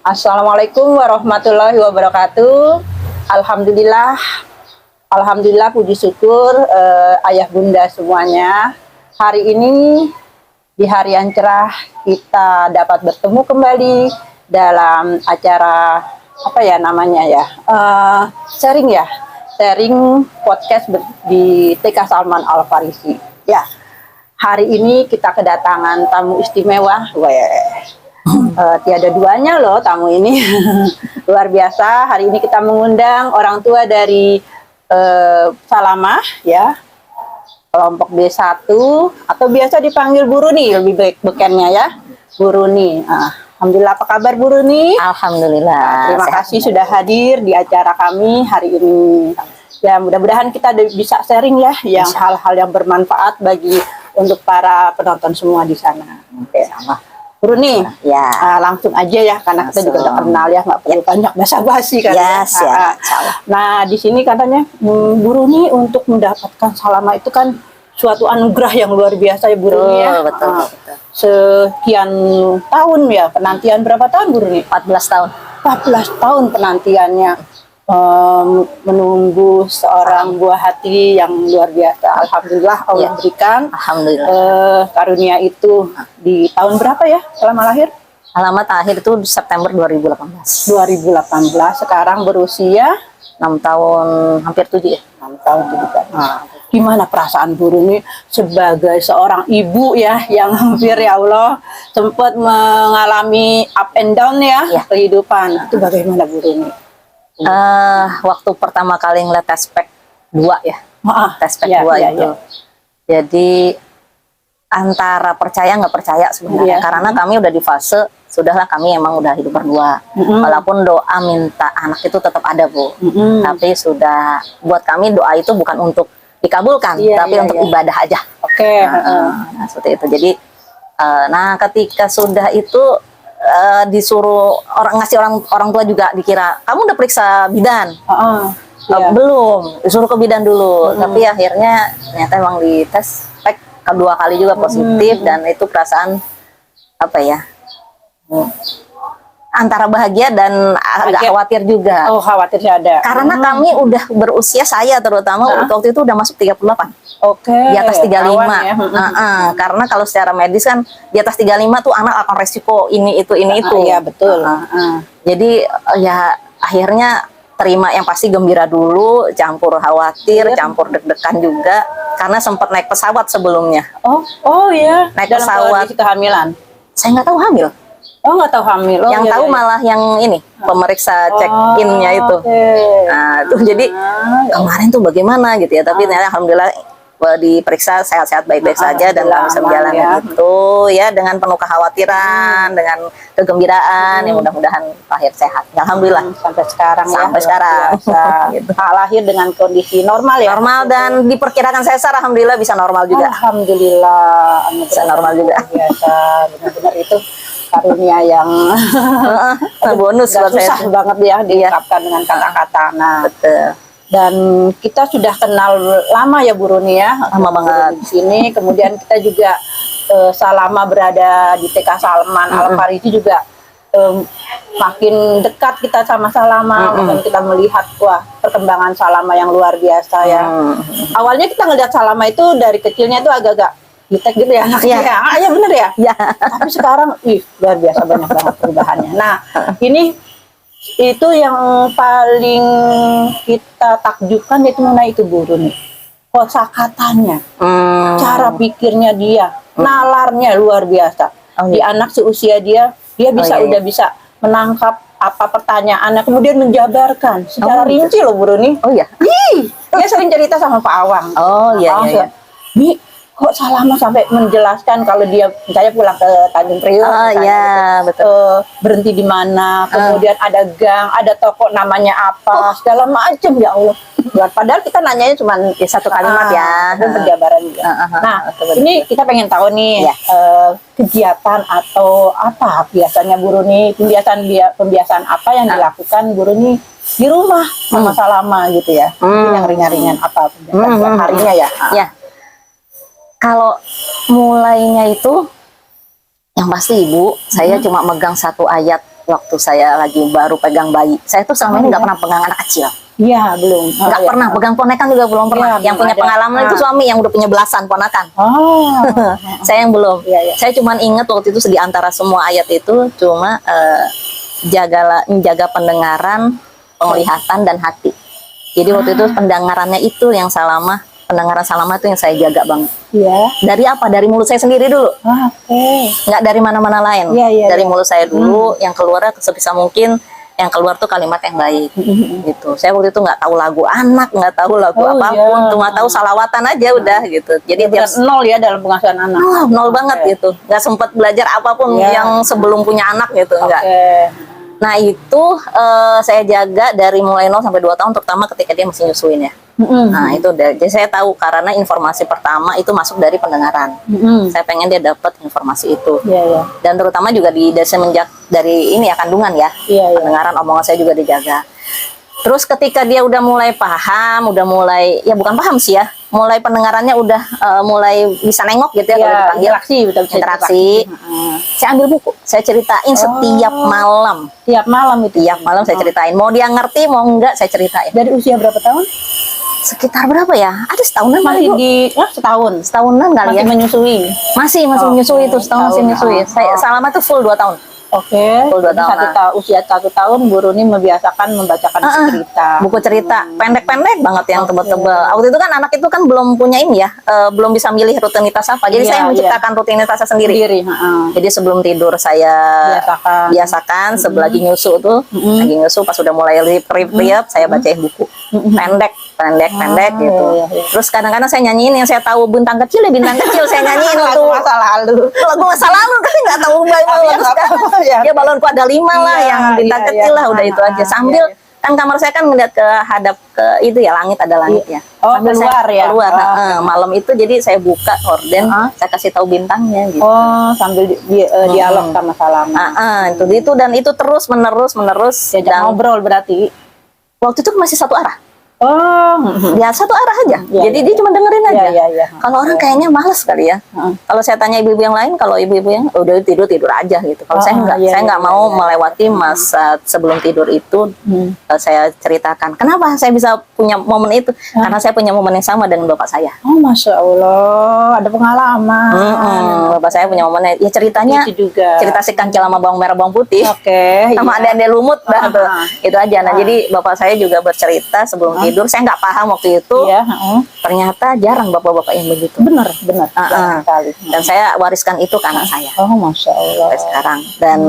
Assalamualaikum warahmatullahi wabarakatuh. Alhamdulillah, alhamdulillah puji syukur ayah bunda semuanya. Hari ini di hari yang cerah kita dapat bertemu kembali dalam acara apa ya namanya ya sharing podcast di TK Salman Al Farisi. Ya, hari ini kita kedatangan tamu istimewa. Tiada duanya loh tamu ini. Luar biasa. Hari ini kita mengundang orang tua dari Salamah ya, kelompok B1 atau biasa dipanggil Bu Runi, lebih baik bekennya ya, Bu Runi. Alhamdulillah, apa kabar Bu Runi? Alhamdulillah. Terima kasih sudah hadir di acara kami hari ini. Ya, mudah-mudahan kita bisa sharing ya yang hal-hal yang bermanfaat bagi untuk para penonton semua di sana. Oke. Bu Runi, ya. Langsung aja ya, karena kita juga udah kenal ya, nggak perlu banyak basa-basi kan. Yes, ya. Nah, di sini katanya Bu Runi untuk mendapatkan Salamah itu kan suatu anugerah yang luar biasa ya Bu Runi ya. Betul. Sekian tahun ya, penantian berapa tahun Bu Runi? 14 tahun. 14 tahun penantiannya. Menunggu seorang buah hati yang luar biasa. Alhamdulillah Allah berikan. Alhamdulillah. Karunia itu di tahun berapa ya selama lahir? Alamat akhir itu September 2018. 2018. Sekarang berusia 6 tahun, hampir 7 ya. 6 tahun 7 tahun. Gimana perasaan Bu Runi sebagai seorang ibu ya yang hampir ya Allah sempat mengalami up and down ya kehidupan. Itu bagaimana Bu Runi? Waktu pertama kali ngeliat tespek 2 ya, tespek 2 itu. Jadi antara percaya nggak percaya sebenarnya, karena kami udah di fase sudahlah kami emang udah hidup berdua. Walaupun doa minta anak itu tetap ada Bu, tapi sudah buat kami doa itu bukan untuk dikabulkan, tapi untuk ibadah aja. Nah, seperti itu. Jadi, nah ketika sudah itu disuruh ngasih orang tua juga dikira kamu udah periksa bidan. Belum, disuruh ke bidan dulu. Tapi akhirnya ternyata emang di tes kedua kali juga positif. Dan itu perasaan apa ya, antara bahagia dan agak khawatir juga. Oh, khawatirnya ada. Karena kami udah berusia, saya terutama waktu itu udah masuk 38. Di atas 35 ya. Karena kalau secara medis kan di atas 35 tuh anak akan resiko ini itu. Iya betul. Jadi ya akhirnya terima yang pasti gembira dulu, campur khawatir, campur deg-degan juga, karena sempat naik pesawat sebelumnya. Oh iya. Naik dalam pesawat. Kehamilan. Saya nggak tahu hamil. Oh, nggak tahu hamil. Yang tahu malah yang ini pemeriksa check-innya itu. Nah itu jadi kemarin tuh bagaimana gitu ya. Tapi ternyata alhamdulillah diperiksa sehat-sehat baik-baik saja dan bisa menjalani itu ya dengan penuh kekhawatiran, dengan kegembiraan, ya mudah-mudahan lahir sehat. Alhamdulillah sampai sekarang gitu. Lahir dengan kondisi normal ya. Normal dan diperkirakan sesar, alhamdulillah bisa normal juga. Alhamdulillah bisa normal juga. Biasa, benar-benar itu karunia yang bonus buat saya. Susah banget ya diungkapkan dengan kata-kata. Nah, betul. Dan kita sudah kenal lama ya Bu Runi ya, lama banget di sini. Kemudian kita juga selama berada di TK Salman Al Farisi juga makin dekat kita sama Salamah. Dan kita melihat perkembangan Salamah yang luar biasa ya. Awalnya kita ngelihat Salamah itu dari kecilnya itu agak-agak jutek gitu ya anaknya. Ya bener ya. Tapi sekarang luar biasa banyak banget perubahannya. Nah ini itu yang paling kita takjubkan itu mengenai itu Bu Runi, kosakatanya, cara pikirnya dia, nalarnya luar biasa. Di anak seusia dia bisa udah bisa menangkap apa pertanyaannya, kemudian menjabarkan secara rinci loh Bu Runi. Dia sering cerita sama Pak Awang. Nih kok Salamah sampai menjelaskan kalau dia misalnya pulang ke Tanjung Priok, betul. Berhenti di mana, kemudian ada gang, ada toko namanya apa, segala macam ya Allah. Padahal kita nanyanya cuma satu kalimat ya, penjabaran juga. Nah, ini kita pengen tahu nih kegiatan atau apa biasanya Bu Runi, pembiasaan apa yang dilakukan Bu Runi di rumah sama Salamah gitu ya. Yang ringan-ringan apa pembiasaan harinya ya. Kalau mulainya itu yang pasti Ibu, saya cuma megang satu ayat waktu saya lagi baru pegang bayi. Saya tuh selama ini nggak pernah pegang anak kecil. Iya, belum. Nggak pernah, pegang ponakan juga belum pernah. Iya, Yang punya belum ada. pengalaman itu suami yang udah punya belasan ponakan. Oh. Saya yang belum. Iya, iya. Saya cuma ingat waktu itu di antara semua ayat itu cuma menjaga pendengaran, penglihatan dan hati. Jadi waktu itu pendengarannya itu yang Salamah, pendengaran Salamah itu yang saya jaga banget. Iya. Dari apa? Dari mulut saya sendiri dulu. Oke. Nggak dari mana-mana lain. Iya, iya, Dari iya. mulut saya dulu, yang keluarnya sebisa mungkin yang keluar tuh kalimat yang baik. Gitu. Saya waktu itu nggak tahu lagu anak, nggak tahu lagu apapun, iya. cuma tahu salawatan aja udah gitu. Jadi Benar nol ya dalam pengasuhan anak. nol banget gitu. Nggak sempat belajar apapun Iya. yang sebelum punya anak gitu, enggak. Oke. Nah itu saya jaga dari mulai 0 sampai 2 tahun, terutama ketika dia masih nyusuin ya. Nah itu udah, jadi saya tahu karena informasi pertama itu masuk dari pendengaran. Saya pengen dia dapat informasi itu. Iya, iya. Dan terutama juga dari semenjak dari ini ya kandungan ya. Iya, iya. Pendengaran omongan saya juga dijaga. Terus ketika dia udah mulai paham, udah mulai ya bukan paham sih ya, mulai pendengarannya udah mulai bisa nengok gitu ya, kalau Iya, dipanggil. interaksi, betul, bisa Interaksi. Saya ambil buku, saya ceritain setiap malam. Tiap malam itu. Tiap malam saya ceritain. Mau dia ngerti, mau enggak saya ceritain. Dari usia berapa tahun? Sekitar berapa ya? Ada setahunan kali, Masih Bu. setahun. Setahunan kali Masih ya. menyusui. Masih menyusui itu, setahun masih menyusui. Saya Salamah tuh full 2 tahun. Oke. Full 2 tahun. Usia 1 tahun, Bu Runi membiasakan membacakan cerita. Buku cerita pendek-pendek banget yang tebel-tebel. Waktu itu kan anak itu kan belum punya ini ya, belum bisa milih rutinitas apa. Jadi Iya, saya menciptakan rutinitasnya sendiri. Jadi sebelum tidur saya biasakan sebelum lagi nyusu tuh, lagi nyusu pas udah mulai riap-riap saya bacain buku. Pendek gitu. Iya. Terus kadang-kadang saya nyanyiin yang saya tahu bintang kecil ya bintang kecil saya nyanyiin Lagu tuh. masa lalu. Lagu masa lalu tapi nggak tahu lagu sekarang. Ya. Ya balonku ada 5 lah, Iya, yang bintang iya, kecil iya. lah, udah itu aja. Sambil kan kamar saya kan melihat ke hadap ke itu ya, langit, ada langit ya. Oh, Sambil keluar saya ya? keluar. Oh, Nah, malam itu jadi saya buka horden, saya kasih tahu bintangnya gitu. Oh, sambil dialog sama Salamah. Itu dan itu terus menerus Diajak dan ngobrol berarti. waktu itu masih satu arah. Oh. Ya satu arah aja. Iya, Jadi iya, dia cuma dengerin aja. Iya, iya. Kalau orang kayaknya males kali ya. Kalau saya tanya ibu-ibu yang lain, kalau ibu-ibu yang udah tidur aja gitu. Kalau saya enggak, saya enggak mau melewati masa sebelum tidur itu. Saya ceritakan kenapa saya bisa punya momen itu, karena saya punya momen yang sama dengan bapak saya. Oh, Masya Allah, ada pengalaman. Bapak saya punya momen ya ceritanya Itu juga. cerita si kancil sama bawang merah bawang putih. Oke. Sama iya. ada lumut dah tuh. Itu aja. Nah, jadi bapak saya juga bercerita sebelum tidur. Saya nggak paham waktu itu. Iya, Ternyata jarang bapak-bapak yang begitu. benar. Jarang sekali. Dan saya wariskan itu ke anak saya Oh, Masya Allah. sampai sekarang. Dan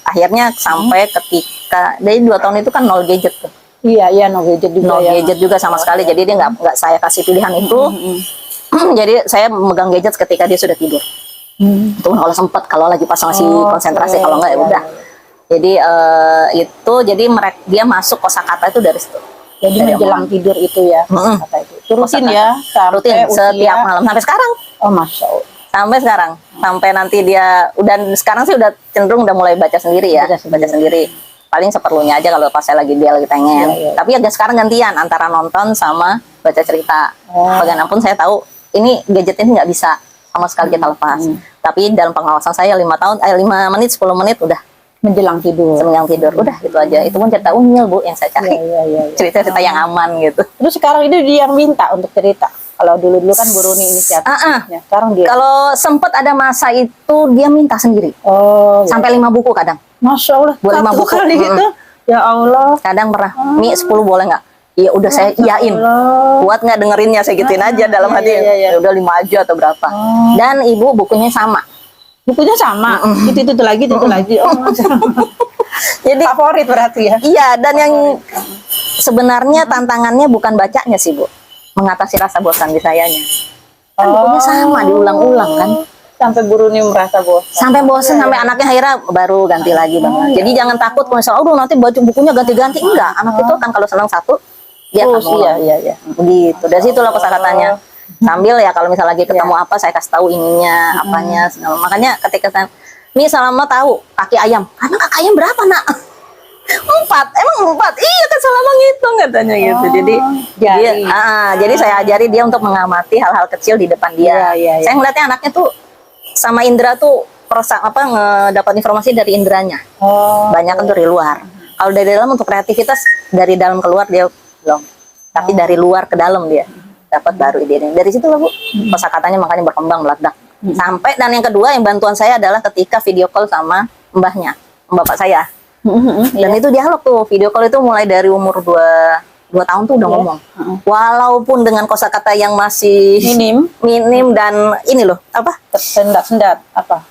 akhirnya sampai ketika dari 2 tahun itu kan 0 gadget tuh. Iya, no gadget juga 0 ya. gadget juga sama sekali. Jadi dia nggak saya kasih pilihan itu. Jadi saya megang gadget ketika dia sudah tidur. Itu kalau sempat, kalau lagi pas masih konsentrasi, kalau enggak ya udah. Jadi itu jadi mereka dia masuk kosakata itu dari situ. Jadi menjelang tidur itu ya. Kata itu. Itu rutin ya, Rutin setiap malam sampai sekarang. Oh, Masya Allah. Sampai sekarang, sampai nanti dia udah sekarang sih udah cenderung udah mulai baca sendiri ya, baca sendiri. Paling seperlunya aja kalau pas saya dia lagi pengen. Tapi agak sekarang gantian antara nonton sama baca cerita. Bagaimanapun saya tahu ini gadget ini nggak bisa sama sekali kita lepas. Tapi dalam pengawasan saya 5 menit 10 menit udah Menjelang tidur. udah itu aja. Itu pun cerita unyil Bu yang saya cari. Iya. Cerita-cerita yang aman gitu. Terus sekarang itu dia yang minta untuk cerita. Kalau dulu kan Bu Runi inisiatifnya. Sekarang dia. Kalau sempat ada masa itu dia minta sendiri. Oh, Sampai 5 buku kadang. Masya Allah. Buat 5 buku. Kali gitu. Ya Allah. Kadang pernah, Mi 10 boleh nggak? Iya udah saya iyain. Kuat nggak dengerinnya, saya gituin aja dalam hati. Ya udah 5 aja atau berapa. Dan ibu bukunya sama. Bukunya sama. Itu lagi. Oh, Masya Allah. Jadi Favorit berarti ya. iya, dan yang sebenarnya tantangannya bukan bacanya sih Bu, mengatasi rasa bosan di sayanya. Kan bukunya sama, diulang-ulang kan. Sampai Bu Runi merasa bosan. Sampai bosan, sampai anaknya akhirnya baru ganti lagi Bang. Jadi jangan takut kalau misalnya, oh nanti baca bukunya ganti-ganti. Enggak, anak itu kan kalau senang satu, dia akan ngulang. Iya. Begitu, dari situlah kosakatanya. Sambil ya kalau misalnya lagi ketemu apa, saya kasih tahu ininya, apanya. Makanya ketika saya, nih Salamah tahu kaki ayam. Karena kaki ayam berapa nak? 4, emang 4? Iya kan Salamah ngitung katanya gitu. Jadi saya ajari dia untuk mengamati hal-hal kecil di depan dia. Iya. Saya ngeliatnya anaknya tuh sama indera tuh ngedapat informasi dari inderanya. Banyak kan dari luar. Kalau dari dalam untuk kreativitas dari dalam keluar dia belum. Tapi dari luar ke dalam dia dapat baru ide. Dari situ lah Bu, kosakatanya makanya berkembang meledak. Sampai dan yang kedua yang bantuan saya adalah ketika video call sama mbahnya, bapak saya. Dan itu dialog tuh, video call itu mulai dari umur 2 tahun tuh udah ngomong. Walaupun dengan kosakata yang masih minim dan ini loh, apa? Sendat apa?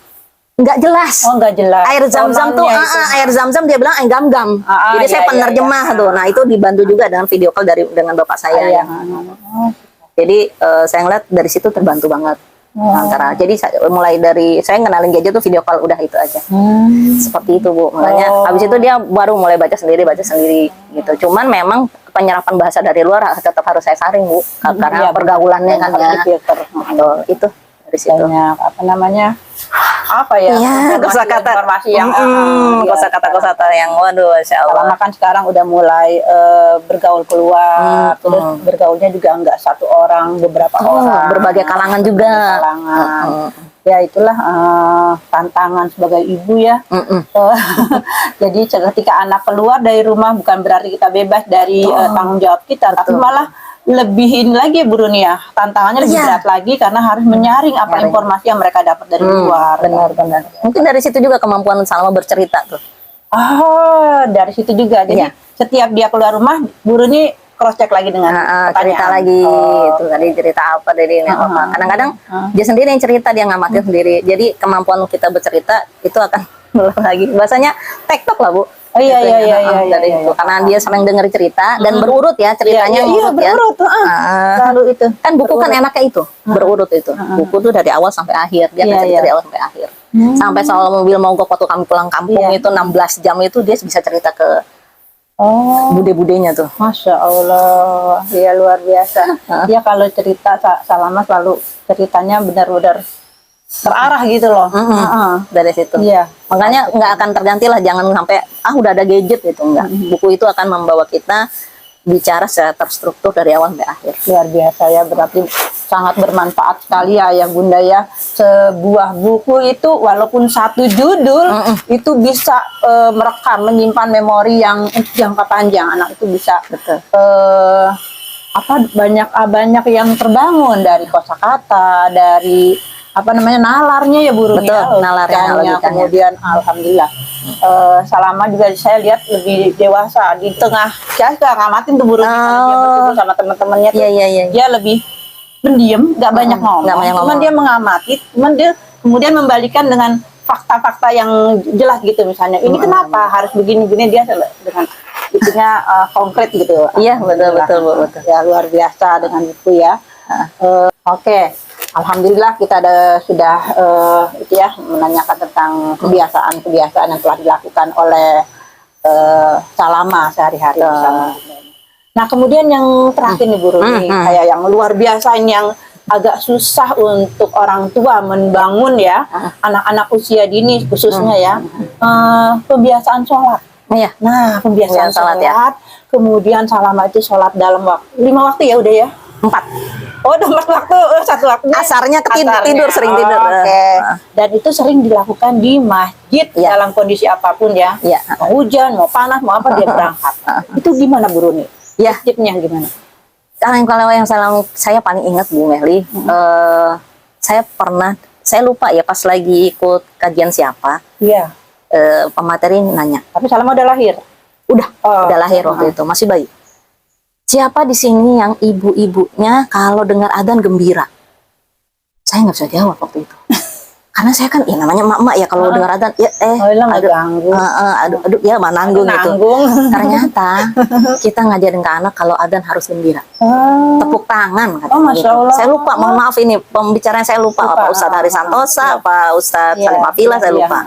Nggak jelas. Oh, nggak jelas. Air zam-zam tuh, air zam-zam dia bilang air gam-gam. Jadi saya penerjemah tuh. Nah, itu dibantu juga dengan video call dengan bapak saya. Jadi saya ngeliat dari situ terbantu banget. Antara jadi mulai dari saya ngenalin gadget tuh video call udah itu aja. Seperti itu Bu. Makanya habis itu dia baru mulai baca sendiri gitu. Cuman memang penyerapan bahasa dari luar tetap harus saya saring Bu, karena pergaulannya kan ya. Itu dari situ. Banyak apa ya? Iya, kosakata informasi yang kosakata yang waduh, Masya Allah. Lama kan sekarang udah mulai bergaul keluar, terus bergaulnya juga nggak satu orang, beberapa orang, berbagai kalangan juga. Ya itulah tantangan sebagai ibu ya. Jadi ketika anak keluar dari rumah bukan berarti kita bebas dari tanggung jawab kita, tapi malah lebihin lagi Bu Runi ya, tantangannya lebih berat lagi karena harus menyaring apa informasi yang mereka dapat dari luar. Benar. Mungkin dari situ juga kemampuan Salma bercerita tuh. Dari situ juga. Jadi setiap dia keluar rumah, Bu Runi cross check lagi dengan cerita lagi. Itu tadi cerita apa dari ini apa. Kadang-kadang dia sendiri yang cerita, dia ngamatin sendiri. Jadi kemampuan kita bercerita itu akan lagi. Bahasanya TikTok lah Bu. Iya. Karena dia sering denger cerita dan berurut ya ceritanya. Berurut. Lalu itu kan buku kan enaknya itu berurut itu. Buku tuh dari awal sampai akhir dia kan cerita dari awal sampai akhir. Sampai soal mobil mogok waktu kami pulang kampung itu 16 jam itu dia bisa cerita ke bude-budenya tuh. Masya Allah, ya luar biasa. Ya kalau cerita Salama selalu ceritanya benar-benar terarah gitu loh. Dari situ. Iya. Makanya nggak akan terganti lah, jangan sampai udah ada gadget gitu, enggak. Buku itu akan membawa kita bicara secara terstruktur dari awal sampai akhir. Luar biasa ya, berarti sangat bermanfaat sekali ya Bunda ya. Sebuah buku itu walaupun satu judul itu bisa merekam, menyimpan memori yang jangka panjang. Anak itu bisa banyak yang terbangun dari kosakata, dari nalarnya ya Bu Runi. Betul, nalarnya. Kemudian alhamdulillah Salama juga saya lihat lebih dewasa di tengah. Saya suka ngamatin tuh Bu Runi dia berkumpul sama teman-temannya tuh. Dia lebih pendiam, nggak banyak ngomong. Cuman dia mengamati, dia kemudian membalikan dengan fakta-fakta yang jelas gitu, misalnya ini kenapa harus begini-begini, dia dengan itunya konkret gitu. Iya, betul. Ya luar biasa dengan buku ya. Oke. Alhamdulillah kita sudah menanyakan tentang kebiasaan-kebiasaan yang telah dilakukan oleh Salama sehari-hari. Nah kemudian yang terakhir nih Bu Runi, kayak yang luar biasa ini yang agak susah untuk orang tua membangun ya, anak-anak usia dini khususnya ya, kebiasaan sholat. Nah kebiasaan sholat ya. Kemudian Salama itu sholat dalam 5 waktu ya udah ya? 4. Oh, udah 4 waktu, 1 waktu. Asarnya tidur, sering tidur. Dan itu sering dilakukan di masjid dalam kondisi apapun ya. Mau hujan, mau panas, mau apa dia berangkat. Itu gimana Bu Runi? Masjidnya gimana? Kalau yang saya paling ingat Bu Mehli, saya lupa ya pas lagi ikut kajian siapa. Pemateri nanya. Tapi Salama udah lahir? Udah lahir waktu itu, masih bayi. Siapa di sini yang ibu-ibunya kalau dengar adzan gembira? Saya nggak bisa jawab waktu itu. Karena saya kan, namanya emak-emak ya kalau dengar adzan, aduh, ya nanggung itu. Ternyata kita ngajarin ke anak kalau adzan harus gembira. Tepuk tangan katanya gitu. Saya lupa, mohon maaf ini pembicaraan saya lupa. Apa Ustadz Hari Santosa, apa Ustadz Salim Afila, saya lupa.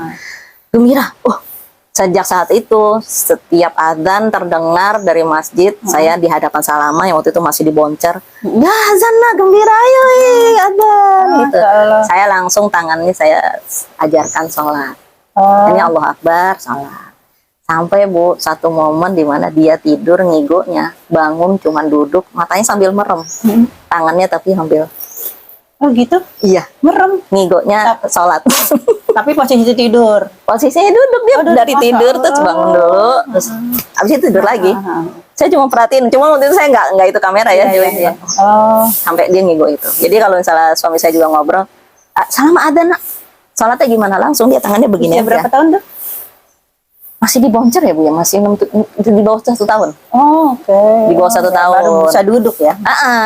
Gembira. Sejak saat itu, setiap adzan terdengar dari masjid, saya di hadapan Salama yang waktu itu masih diboncer. Ya azan lah, gembira, ayo adzan. Gitu. Saya langsung tangannya saya ajarkan sholat. Ini Allah Akbar, sholat. Sampai Bu, satu momen di mana dia tidur ngigonya, bangun cuman duduk, matanya sambil merem. Tangannya tapi sambil Oh gitu? Iya. Merem. Ngigonya sholat. Tapi posisi tidur. Posisinya duduk dia Oh, dari Masya tidur terus Allah. bangun dulu, terus habis itu tidur lagi. Saya cuma perhatiin, cuma waktu itu saya nggak itu kamera ya, Iya, iya. Oh. sampai dia ngigo itu. Jadi kalau misalnya suami saya juga ngobrol, salam ada nak, sholatnya gimana, langsung dia tangannya begini Usia aja. berapa tahun tuh? Masih di boncer ya Bu ya, masih di bawah 1 tahun. Oh, oke. Di bawah 1 tahun. Baru bisa duduk ya?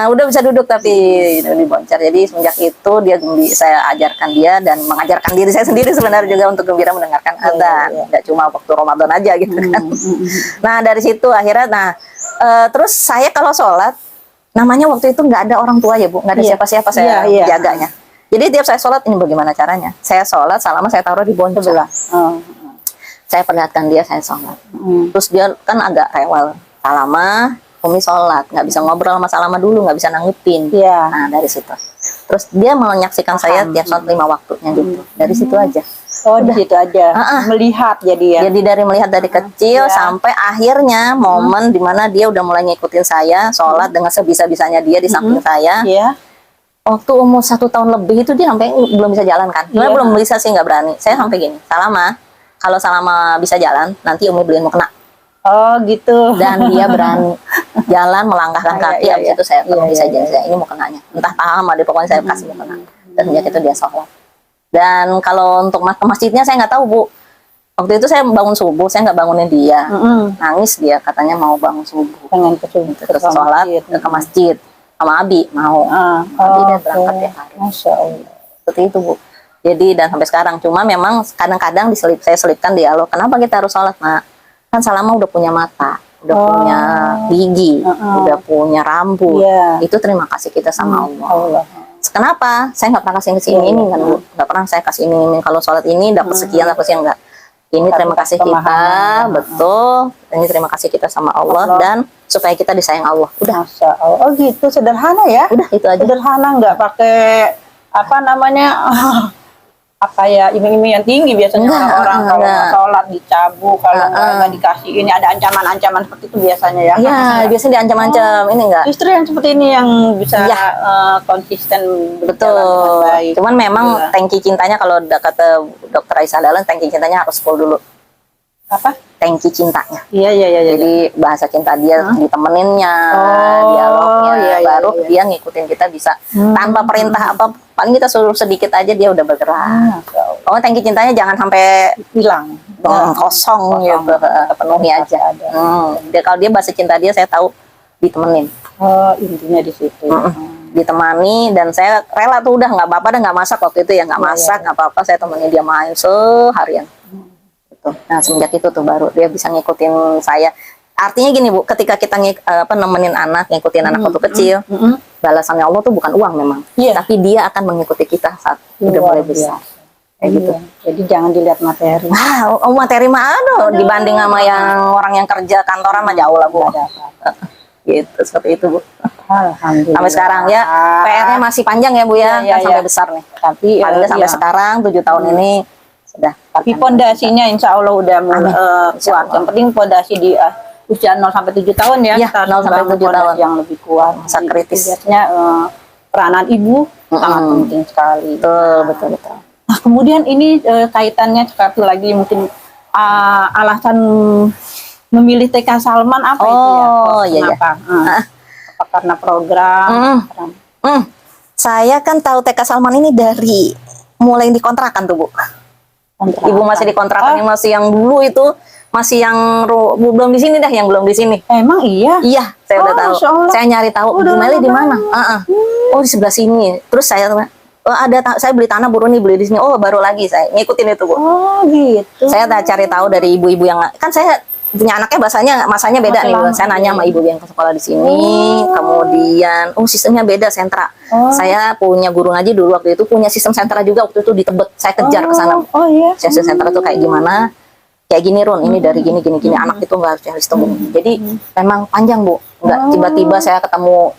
Udah bisa duduk tapi di boncer. Jadi semenjak itu saya ajarkan dia dan mengajarkan diri saya sendiri sebenarnya juga untuk gembira mendengarkan adzan. Nggak cuma waktu Ramadan aja gitu kan. Nah dari situ akhirnya, terus saya kalau sholat, namanya waktu itu nggak ada orang tua ya Bu, nggak ada siapa-siapa saya jaganya. Jadi tiap saya sholat ini bagaimana caranya? Saya sholat, salamnya saya taruh di boncer. Saya perlihatkan dia saya sholat. Terus dia kan agak rewel. Salama, Umi sholat, nggak bisa ngobrol sama Salama dulu, nggak bisa nanggepin. Nah dari situ. Terus dia menyaksikan saya tiap sholat 5 waktunya gitu. Dari situ aja. Oh di situ aja. Melihat jadi ya. Jadi dari melihat dari kecil sampai akhirnya momen dimana dia udah mulai ngikutin saya sholat dengan sebisa-bisanya dia di samping saya. Waktu umur 1 tahun lebih itu dia sampai belum bisa jalan kan. Sebenarnya belum bisa sih, nggak berani. Saya sampai gini, Salama, kalau Salama bisa jalan, nanti Umi beliin mukena. Oh gitu. Dan dia berani jalan melangkahkan kaki. Abis itu saya bisa jalan, ini mukenanya. Entah paham ada, pokoknya saya kasih mukena. Dan sejak itu dia sholat. Dan kalau untuk ke masjidnya saya nggak tahu Bu. Waktu itu saya bangun subuh, saya nggak bangunin dia. Nangis dia, katanya mau bangun subuh. Pengen ke subuh, terus sholat ke masjid. Sama Abi mau. Abi dia berangkat tiap hari. Masya Allah. Seperti itu Bu. Jadi dan sampai sekarang, cuma memang kadang-kadang saya selipkan dialog, kenapa kita harus sholat nak? Kan Salama udah punya mata, udah punya gigi, udah punya rambut, itu terima kasih kita sama Allah. Kenapa? Saya nggak pernah kasih kesini ini kan Bu, nggak pernah saya kasih ini kalau sholat ini dapat sekian, dapat sekian, enggak. Ini terima kasih kita, betul. Ini terima kasih kita sama Allah dan supaya kita disayang Allah. Udah. Masya Allah. Oh gitu, sederhana ya? Udah itu aja. Sederhana, nggak pakai apa namanya apa ya iming-iming yang tinggi biasanya orang-orang kalau sholat dicabut, kalau nggak dikasih ini ada ancaman-ancaman seperti itu biasanya ya? Iya, biasanya diancam-ancam ini enggak. Justru yang seperti ini yang bisa konsisten betul. Baik. Cuman memang tangki cintanya kalau kata Dokter Aisyah Dahlan, tangki cintanya harus full dulu. Apa? Tangki cintanya. Iya. Jadi bahasa cinta dia ditemeninnya, dialognya, baru dia ngikutin kita bisa tanpa perintah apa. Paling kita suruh sedikit aja dia udah bergerak. Oh, tangki cintanya jangan sampai hilang, kosong gitu, penuhi aja. Kalau dia bahasa cinta dia saya tahu ditemenin. Oh, intinya di situ. Ditemani dan saya rela tuh udah nggak apa-apa, nggak masak waktu itu ya nggak masak nggak apa-apa, saya temenin dia main seharian. Nah semenjak itu tuh baru dia bisa ngikutin saya. Artinya gini Bu, ketika kita nemenin anak, ngikutin anak waktu kecil, balasannya Allah tuh bukan uang memang, tapi dia akan mengikuti kita saat udah mulai besar. Kayak gitu. Jadi jangan dilihat materi. Materi mah dibanding sama yang orang yang kerja kantoran mah jauh lah Bu. Gitu, seperti itu Bu. Alhamdulillah. Sampai sekarang ya, PR-nya masih panjang ya Bu ya, kan sampai besar nih. Tapi sampai sekarang 7 tahun ini sudah. Tapi pondasinya insya Allah udah mulai kuat. Yang penting pondasi di usia 0 sampai 7 tahun ya. 0 sampai 7 tahun yang lebih kuat. Masa kritis. Biasanya peranan ibu sangat penting sekali. Betul. Nah kemudian ini kaitannya satu lagi mungkin alasan memilih TK Salman apa itu ya? Kenapa? Apa karena program? Saya kan tahu TK Salman ini dari mulai dikontrakan tuh Bu. Ibu masih dikontrakan, masih yang dulu itu, masih yang belum di sini dah, yang belum di sini. Emang iya? Iya, saya udah tahu. Saya nyari tahu Bu Meli di mana. Oh di sebelah sini. Terus saya saya beli tanah baru nih, beli di sini. Oh baru lagi saya ngikutin itu Bu. Oh gitu. Saya cari tahu dari ibu-ibu yang kan saya punya anaknya masanya beda nih Bu. Saya nanya sama ibu yang ke sekolah di sini. Kemudian sistemnya beda sentra. Saya punya guru ngaji dulu waktu itu punya sistem sentra juga waktu itu di Tebet. Saya kejar ke sana. Sistem sentra tuh kayak gimana? Kayak gini Run, ini dari gini. Anak itu nggak harus cari sistem. Jadi memang panjang Bu. Nggak tiba-tiba saya ketemu.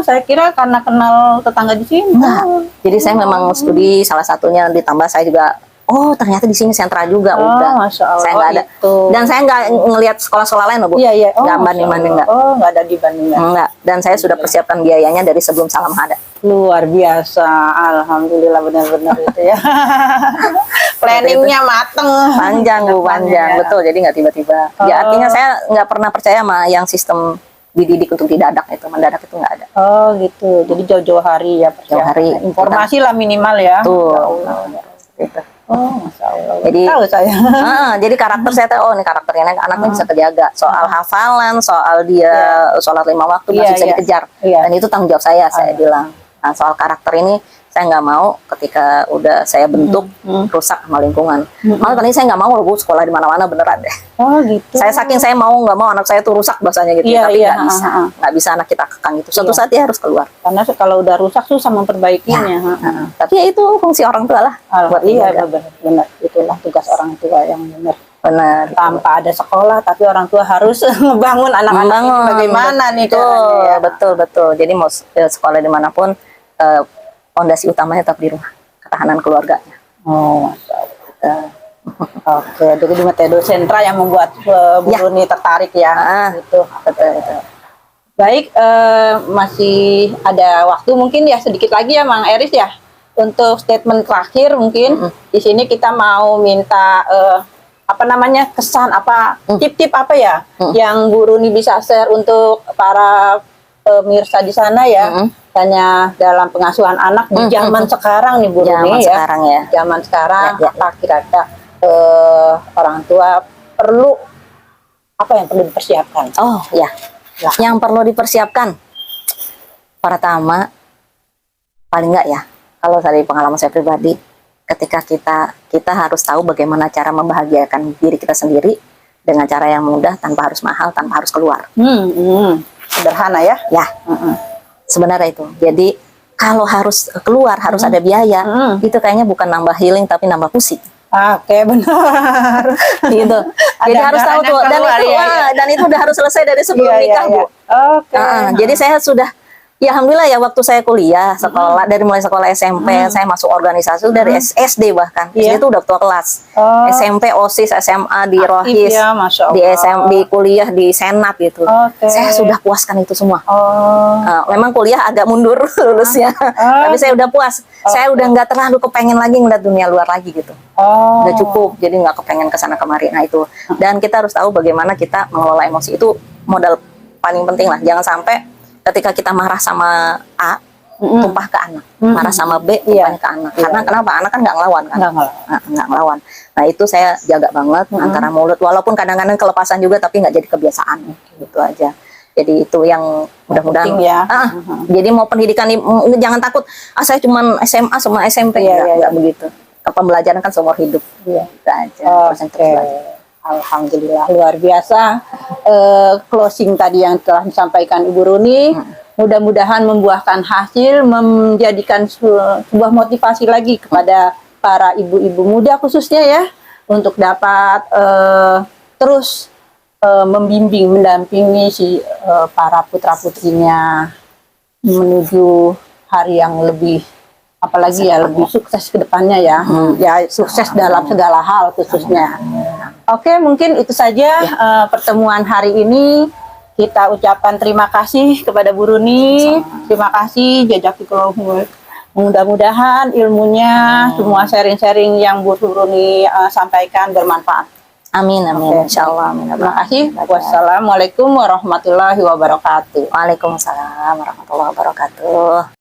Saya kira karena kenal tetangga di sini. Enggak. Jadi saya memang studi salah satunya, ditambah saya juga oh ternyata di sini sentra juga. Udah, Masya Allah. saya nggak ada. Itu. Dan saya nggak ngelihat sekolah-sekolah lain loh Bu. Iya, iya. Nggak banding-banding, nggak. Oh, nggak ada dibandingkan. Enggak. Dan saya sudah persiapkan biayanya dari sebelum salam ada. Luar biasa, alhamdulillah, benar-benar itu ya. Planningnya mateng. Panjang Bu, panjang. Ya. Betul, jadi nggak tiba-tiba. Ya artinya saya nggak pernah percaya sama yang sistem dididik untuk didadak itu, mendadak itu nggak ada. Oh gitu, jadi jauh-jauh hari ya. Jauh hari. Informasi lah minimal ya. Tuh. Ya Allah. Gitu. Oh, Masya Allah. Jadi Tahu saya. jadi karakter saya tahu, oh ini karakternya anaknya bisa kejaga. Soal hafalan, soal dia sholat 5 waktu masih bisa dikejar. Dan itu tanggung jawab saya bilang. Nah, soal karakter ini saya nggak mau ketika udah saya bentuk rusak sama lingkungan. Malah tadi saya nggak mau loh Bu sekolah di mana-mana beneran deh. Oh gitu. Saya saking saya mau nggak mau anak saya tuh rusak bahasanya gitu, tapi nggak bisa, nggak bisa anak kita kekang gitu. Suatu saat dia harus keluar. Karena kalau udah rusak susah memperbaikinya. Tapi ya itu fungsi orang tua lah. Buat iya benar. Itulah tugas orang tua yang benar. Benar. Tanpa ada sekolah, tapi orang tua harus membangun anak-anak ini bagaimana nih caranya. Betul. Jadi mau sekolah dimanapun, fondasi utamanya tetap di rumah, ketahanan keluarganya. Oh, Masya Allah. Oke, jadi di metode sentra yang membuat Bu Runi tertarik ya. Gitu. Betul. Baik, masih ada waktu mungkin ya sedikit lagi ya Mang Eris ya. Untuk statement terakhir mungkin di sini kita mau minta kesan tip-tip apa ya yang Bu Runi bisa share untuk para pemirsa di sana ya. Tanya dalam pengasuhan anak di zaman sekarang nih Bu Runi ya. Zaman sekarang apa kira-kira orang tua perlu apa yang perlu dipersiapkan? Oh ya, yang perlu dipersiapkan pertama paling nggak ya, kalau dari pengalaman saya pribadi, ketika kita harus tahu bagaimana cara membahagiakan diri kita sendiri dengan cara yang mudah, tanpa harus mahal, tanpa harus keluar. Sederhana ya? Ya, sebenarnya itu. Jadi kalau harus keluar, harus ada biaya, itu kayaknya bukan nambah healing tapi nambah pusing. Oke, benar. Gitu. Jadi harus tahu tuh, dan itu udah harus selesai dari sebelum nikah Bu. Oke. Jadi saya sudah, ya alhamdulillah ya, waktu saya kuliah sekolah, dari mulai sekolah SMP saya masuk organisasi dari SD, bahkan SD itu udah ketua kelas, SMP OSIS, SMA di Rohis, ya, di kuliah di Senat gitu. Saya sudah puaskan itu semua. Memang kuliah agak mundur lulusnya, tapi saya udah puas. Saya udah nggak terlalu kepengen lagi ngeliat dunia luar lagi gitu. Udah cukup, jadi nggak kepengen kesana kemari. Nah itu, dan kita harus tahu bagaimana kita mengelola emosi, itu modal paling penting lah. Jangan sampai ketika kita marah sama A, tumpah ke anak, marah sama B, tumpahnya ke anak. Karena kenapa? Anak kan nggak ngelawan kan? Nggak ngelawan. Nah itu saya jaga banget antara mulut, walaupun kadang-kadang kelepasan juga, tapi nggak jadi kebiasaan. Gitu aja. Jadi itu yang mudah-mudahan. Jadi mau pendidikan, jangan takut. Saya cuma SMA sama SMP, nggak begitu. Pembelajaran kan seumur hidup. Gitu aja. Alhamdulillah, luar biasa closing tadi yang telah disampaikan Ibu Runi. Mudah-mudahan membuahkan hasil, menjadikan sebuah motivasi lagi kepada para ibu-ibu muda khususnya ya, untuk dapat terus membimbing, mendampingi para putra-putrinya menuju hari yang lebih, apalagi ya, lebih sukses ke depannya ya. Ya sukses dalam segala hal khususnya. Oke, mungkin itu saja pertemuan hari ini. Kita ucapkan terima kasih kepada Bu Runi. Terima kasih jazakallahu khairan. Mudah-mudahan ilmunya, semua sharing-sharing yang Bu Runi sampaikan bermanfaat. Amin, insyaallah. Terima kasih. Wassalamualaikum warahmatullahi wabarakatuh. Waalaikumsalam warahmatullahi wabarakatuh.